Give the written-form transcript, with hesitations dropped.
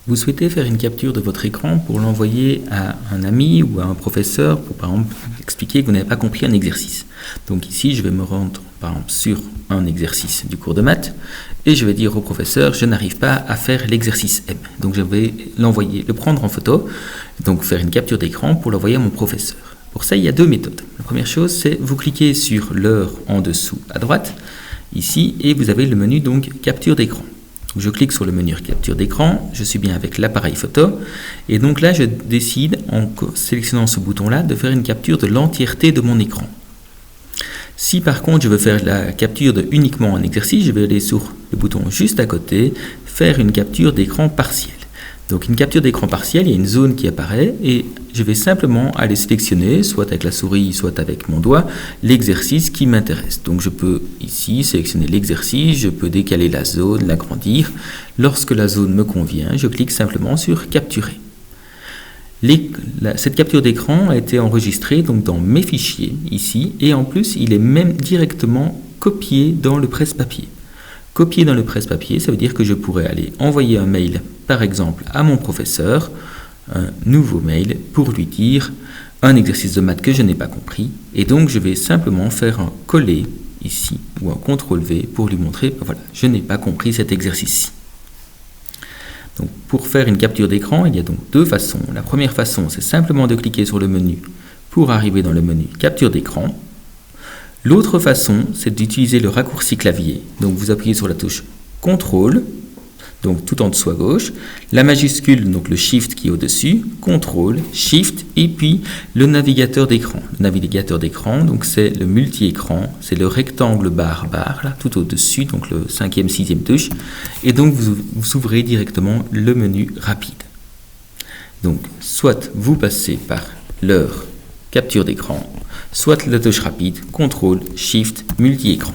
Vous souhaitez faire une capture de votre écran pour l'envoyer à un ami ou à un professeur pour, par exemple, expliquer que vous n'avez pas compris un exercice. Donc ici, je vais me rendre, par exemple, sur un exercice du cours de maths et je vais dire au professeur, je n'arrive pas à faire l'exercice M. Donc je vais le prendre en photo, donc faire une capture d'écran pour l'envoyer à mon professeur. Pour ça, il y a deux méthodes. La première chose, c'est vous cliquez sur l'heure en dessous à droite, ici, et vous avez le menu donc capture d'écran. Je clique sur le menu capture d'écran, je suis bien avec l'appareil photo, et donc là je décide, en sélectionnant ce bouton-là, de faire une capture de l'entièreté de mon écran. Si par contre je veux faire la capture de uniquement un exercice, je vais aller sur le bouton juste à côté, faire une capture d'écran partielle. Donc une capture d'écran partielle, il y a une zone qui apparaît et je vais simplement aller sélectionner, soit avec la souris, soit avec mon doigt, l'exercice qui m'intéresse. Donc je peux ici sélectionner l'exercice, je peux décaler la zone, l'agrandir. Lorsque la zone me convient, je clique simplement sur capturer. Cette capture d'écran a été enregistrée donc dans mes fichiers ici et en plus il est même directement copié dans le presse-papier. Copier dans le presse-papier, ça veut dire que je pourrais aller envoyer un mail, par exemple, à mon professeur, un nouveau mail pour lui dire un exercice de maths que je n'ai pas compris. Et donc, je vais simplement faire un coller ici ou un CTRL-V pour lui montrer, voilà, je n'ai pas compris cet exercice-ci. Donc, pour faire une capture d'écran, il y a donc deux façons. La première façon, c'est simplement de cliquer sur le menu pour arriver dans le menu capture d'écran. L'autre façon, c'est d'utiliser le raccourci clavier. Donc vous appuyez sur la touche CTRL, donc tout en dessous à gauche, la majuscule, donc le Shift qui est au-dessus, CTRL, Shift, et puis le navigateur d'écran. Le navigateur d'écran, donc c'est le multi-écran, c'est le rectangle barre, là, tout au-dessus, donc le 5e, 6e touche, et donc vous ouvrez directement le menu rapide. Donc soit vous passez par l'heure capture d'écran, soit la touche rapide, CTRL, Shift, multi-écran.